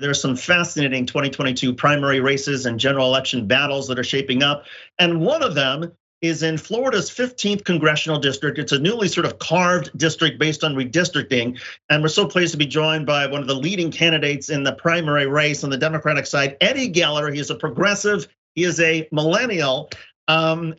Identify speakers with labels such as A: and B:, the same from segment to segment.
A: There's some fascinating 2022 primary races and general election battles that are shaping up. And one of them is in Florida's 15th congressional district. It's a newly sort of carved district based on redistricting. And we're so pleased to be joined by one of the leading candidates in the primary race on the Democratic side, Eddie Geller. He is a progressive, he is a millennial.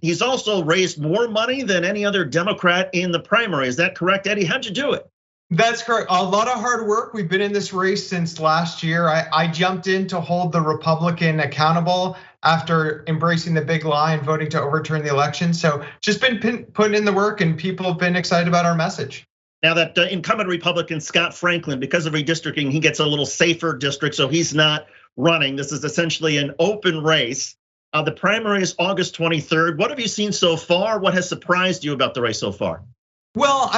A: He's also raised more money than any other Democrat in the primary. Is that correct, Eddie? How'd you do it?
B: That's correct. A lot of hard work. We've been in this race since last year. I jumped in to hold the Republican accountable after embracing the big lie and voting to overturn the election. So just been putting in the work, and people have been excited about our message.
A: Now that incumbent Republican Scott Franklin, because of redistricting, he gets a little safer district, so he's not running. This is essentially an open race. The primary is August 23rd. What have you seen so far? What has surprised you about the race so far?
B: Well,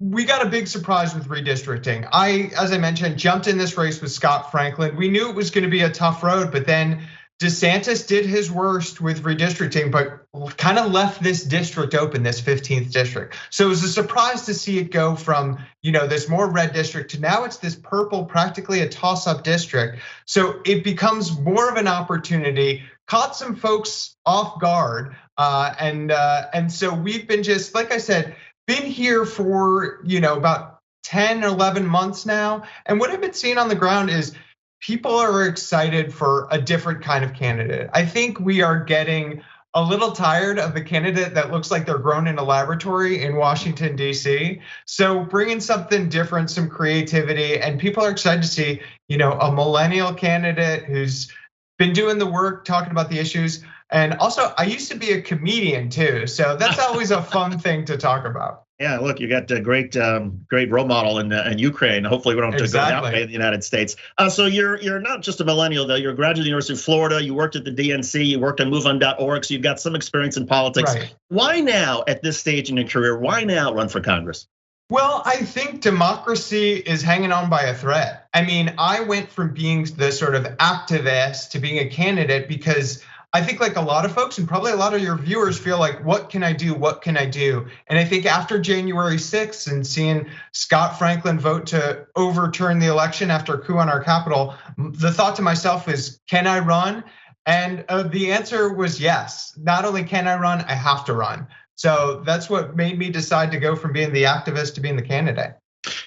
B: we got a big surprise with redistricting. As I mentioned, jumped in this race with Scott Franklin. We knew it was going to be a tough road, but then DeSantis did his worst with redistricting, but kind of left this district open, this 15th district. So it was a surprise to see it go from, this more red district to now it's this purple, practically a toss-up district. So it becomes more of an opportunity, caught some folks off guard, and so we've been just, like I said, been here for about 10 or 11 months now. And what I've been seeing on the ground is people are excited for a different kind of candidate. I think we are getting a little tired of the candidate that looks like they're grown in a laboratory in Washington, D.C. So bringing something different, some creativity, and people are excited to see, a millennial candidate who's been doing the work, talking about the issues. And also, I used to be a comedian too, so that's always a fun thing to talk about.
A: Yeah, look, you got a great role model in Ukraine. Hopefully, we don't have to go that way in the United States. So you're not just a millennial, though. You're a graduate of the University of Florida. You worked at the DNC. You worked on MoveOn.org. So you've got some experience in politics.
B: Right.
A: Why now, at this stage in your career? Why now run for Congress?
B: Well, I think democracy is hanging on by a thread. I mean, I went from being the sort of activist to being a candidate because I think like a lot of folks and probably a lot of your viewers feel like, what can I do? What can I do? And I think after January 6th and seeing Scott Franklin vote to overturn the election after a coup on our Capitol, the thought to myself is, can I run? And the answer was yes. Not only can I run, I have to run. So that's what made me decide to go from being the activist to being the candidate.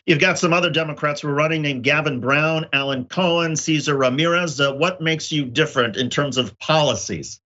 A: You've got some other Democrats who are running named Gavin Brown, Alan Cohen, Cesar Ramirez. What makes you different in terms of policies?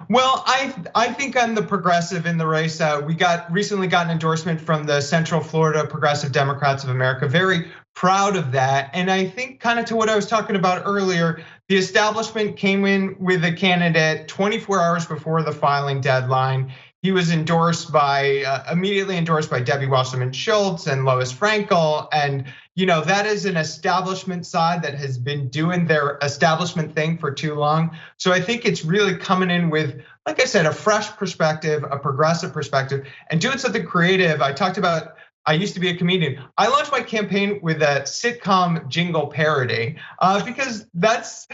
B: Well, I think I'm the progressive in the race. We recently got an endorsement from the Central Florida Progressive Democrats of America. Very proud of that. And I think kind of to what I was talking about earlier, the establishment came in with a candidate 24 hours before the filing deadline. He was immediately endorsed by Debbie Wasserman Schultz and Lois Frankel. And that is an establishment side that has been doing their establishment thing for too long. So I think it's really coming in with, like I said, a fresh perspective, a progressive perspective, and doing something creative. I talked about, I used to be a comedian. I launched my campaign with a sitcom jingle parody because that's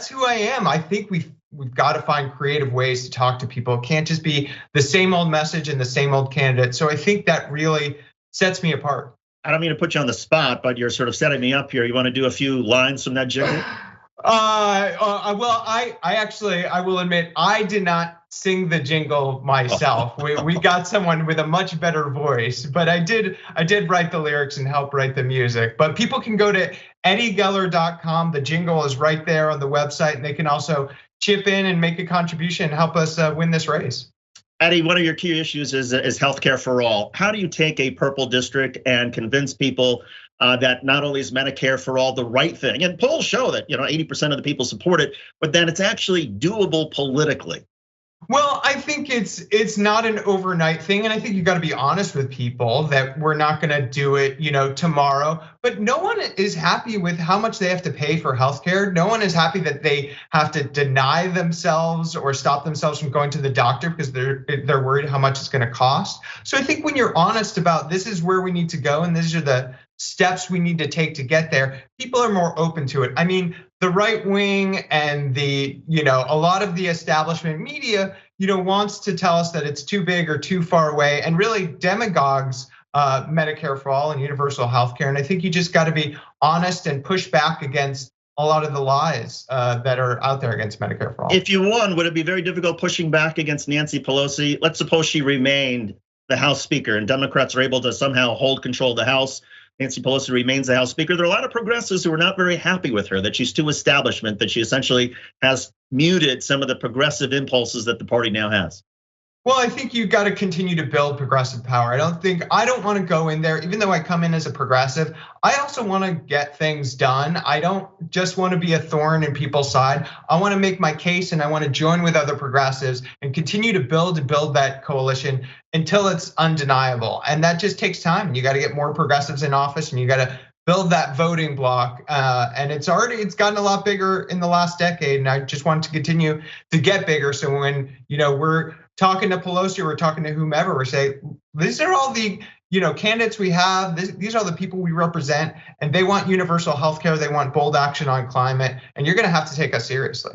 B: who I am. I think we've got to find creative ways to talk to people. It can't just be the same old message and the same old candidate. So I think that really sets me apart.
A: I don't mean to put you on the spot, but you're sort of setting me up here. You want to do a few lines from that jingle?
B: Well, I will admit, I did not sing the jingle myself. We got someone with a much better voice, but I did write the lyrics and help write the music. But people can go to eddiegeller.com. The jingle is right there on the website, and they can also chip in and make a contribution and help us win this race.
A: Eddie, one of your key issues is healthcare for all. How do you take a purple district and convince people that not only is Medicare for all the right thing, and polls show that 80% of the people support it, but that it's actually doable politically?
B: Well, I think it's not an overnight thing, and I think you got to be honest with people that we're not going to do it, tomorrow. But no one is happy with how much they have to pay for healthcare. No one is happy that they have to deny themselves or stop themselves from going to the doctor because they're worried how much it's going to cost. So I think when you're honest about this is where we need to go and these are the steps we need to take to get there, people are more open to it. I mean, the right wing and a lot of the establishment media, wants to tell us that it's too big or too far away, and really demagogues Medicare for all and universal health care. And I think you just got to be honest and push back against a lot of the lies that are out there against Medicare for All.
A: If you won, would it be very difficult pushing back against Nancy Pelosi? Let's suppose she remained the House Speaker and Democrats are able to somehow hold control of the House. Nancy Pelosi remains the House Speaker. There are a lot of progressives who are not very happy with her, that she's too establishment, that she essentially has muted some of the progressive impulses that the party now has.
B: Well, I think you've got to continue to build progressive power. I don't want to go in there, even though I come in as a progressive, I also want to get things done. I don't just want to be a thorn in people's side. I want to make my case and I want to join with other progressives and continue to build that coalition until it's undeniable. And that just takes time. You got to get more progressives in office and you got to build that voting bloc. And it's gotten a lot bigger in the last decade. And I just want it to continue to get bigger. So when we're talking to Pelosi, we're talking to whomever, we're saying, these are all the candidates we have, these are the people we represent, and they want universal healthcare, they want bold action on climate, and you're gonna have to take us seriously.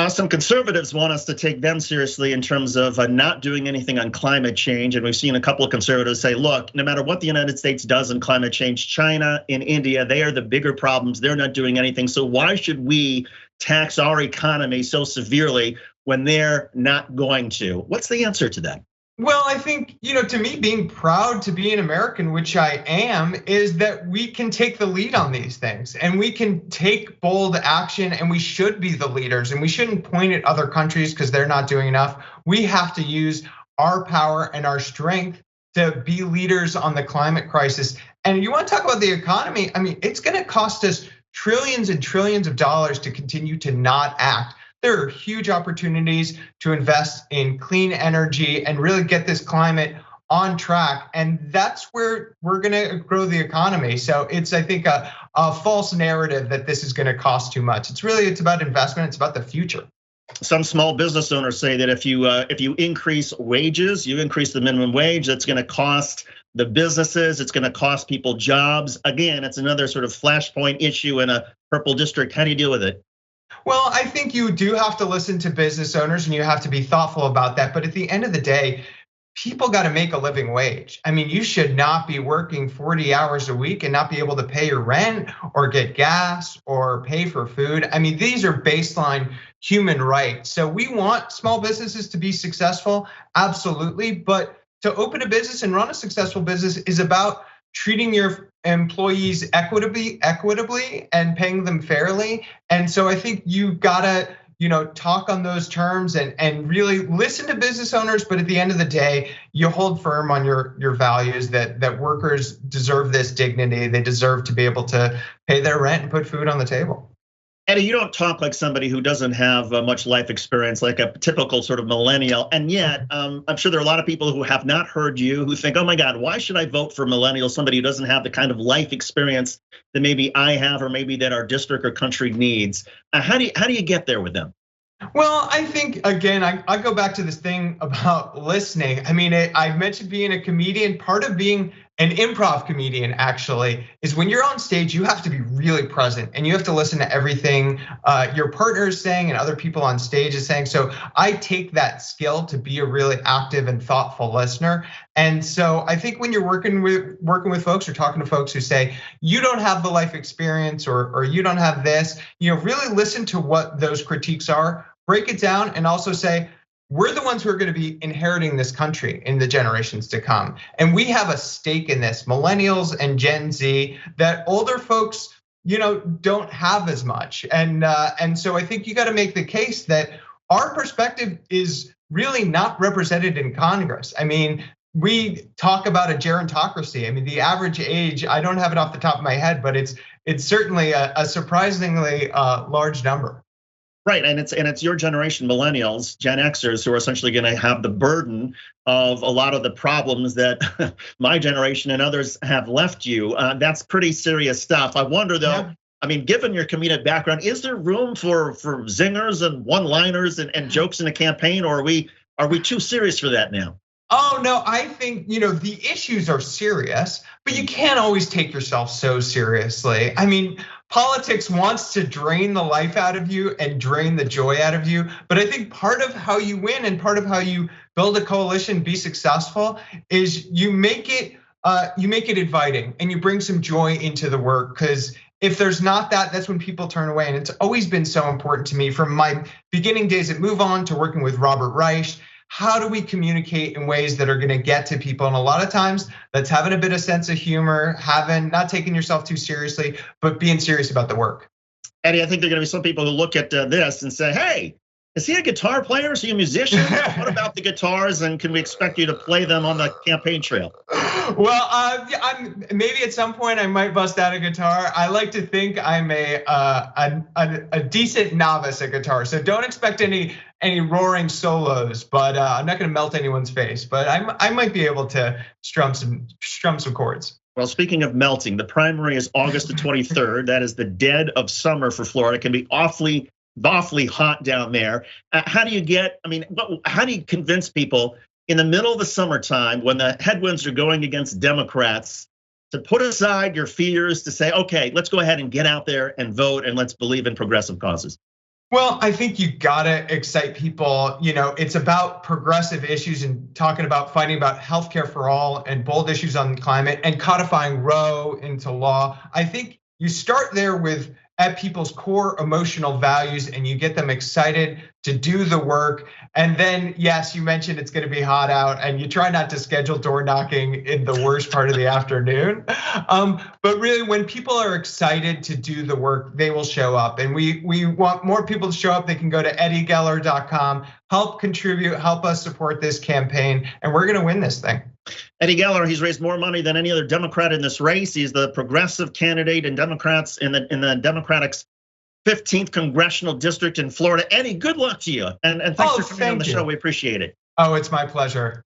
A: Some conservatives want us to take them seriously in terms of not doing anything on climate change. And we've seen a couple of conservatives say, look, no matter what the United States does in climate change, China and India, they are the bigger problems. They're not doing anything. So why should we tax our economy so severely when they're not going to? What's the answer to that?
B: Well, I think, to me, being proud to be an American, which I am, is that we can take the lead on these things and we can take bold action and we should be the leaders and we shouldn't point at other countries because they're not doing enough. We have to use our power and our strength to be leaders on the climate crisis. And you want to talk about the economy? I mean, it's going to cost us trillions and trillions of dollars to continue to not act. There are huge opportunities to invest in clean energy and really get this climate on track. And that's where we're gonna grow the economy. So it's, I think, a false narrative that this is gonna cost too much. It's about investment, it's about the future.
A: Some small business owners say that if you increase wages, you increase the minimum wage, that's gonna cost the businesses, it's gonna cost people jobs. Again, it's another sort of flashpoint issue in a purple district. How do you deal with it?
B: Well, I think you do have to listen to business owners and you have to be thoughtful about that. But at the end of the day, people got to make a living wage. I mean, you should not be working 40 hours a week and not be able to pay your rent or get gas or pay for food. I mean, these are baseline human rights. So we want small businesses to be successful, absolutely. But to open a business and run a successful business is about treating your employees equitably and paying them fairly. And so I think you gotta, talk on those terms and really listen to business owners. But at the end of the day, you hold firm on your values that workers deserve this dignity. They deserve to be able to pay their rent and put food on the table.
A: Eddie, you don't talk like somebody who doesn't have much life experience, like a typical sort of millennial. And yet, I'm sure there are a lot of people who have not heard you who think, oh my God, why should I vote for millennial, somebody who doesn't have the kind of life experience that maybe I have or maybe that our district or country needs? How do you get there with them?
B: Well, I think, again, I go back to this thing about listening. I mean, I mentioned being a comedian. Part of being an improv comedian, actually, is when you're on stage, you have to be really present and you have to listen to everything your partner is saying and other people on stage is saying. So I take that skill to be a really active and thoughtful listener. And so I think when you're working with folks or talking to folks who say, you don't have the life experience or you don't have this, really listen to what those critiques are, break it down, and also say, we're the ones who are going to be inheriting this country in the generations to come. And we have a stake in this, millennials and Gen Z, that older folks, don't have as much. And so I think you got to make the case that our perspective is really not represented in Congress. I mean, we talk about a gerontocracy. I mean, the average age, I don't have it off the top of my head, but it's certainly a surprisingly large number.
A: Right, and it's your generation, millennials, Gen Xers, who are essentially going to have the burden of a lot of the problems that my generation and others have left you. That's pretty serious stuff. I wonder though, yeah. I mean, given your comedic background, is there room for zingers and one-liners and jokes in a campaign, or are we too serious for that now?
B: Oh no, I think the issues are serious, but you can't always take yourself so seriously. I mean, politics wants to drain the life out of you and drain the joy out of you. But I think part of how you win and part of how you build a coalition, be successful, is you make it inviting and you bring some joy into the work. Because If there's not that, that's when people turn away. And it's always been so important to me from my beginning days at MoveOn to working with Robert Reich. How do we communicate in ways that are gonna get to people? And a lot of times that's having a bit of sense of humor, not taking yourself too seriously, but being serious about the work.
A: Eddie, I think there are gonna be some people who look at this and say, hey, is he a guitar player? Is he a musician? What about the guitars? And can we expect you to play them on the campaign trail?
B: Well, maybe at some point I might bust out a guitar. I like to think I'm a decent novice at guitar, so don't expect any roaring solos. But I'm not going to melt anyone's face. But I might be able to strum some chords.
A: Well, speaking of melting, the primary is August the 23rd. That is the dead of summer for Florida. It can be awfully hot down there. How do you convince people in the middle of the summertime when the headwinds are going against Democrats to put aside your fears, to say, okay, let's go ahead and get out there and vote and let's believe in progressive causes?
B: Well, I think you gotta excite people. It's about progressive issues and talking about fighting about healthcare for all and bold issues on climate and codifying Roe into law. I think you start there at people's core emotional values and you get them excited to do the work. And then, yes, you mentioned it's gonna be hot out and you try not to schedule door knocking in the worst part of the afternoon. But really when people are excited to do the work, they will show up. And we want more people to show up. They can go to eddiegeller.com, help contribute, help us support this campaign, and we're gonna win this thing.
A: Eddie Geller, he's raised more money than any other Democrat in this race. He's the progressive candidate in Democrats in the Democratic's 15th congressional district in Florida. Eddie, good luck to you, and thanks for coming on the show. We appreciate it.
B: Oh, it's my pleasure.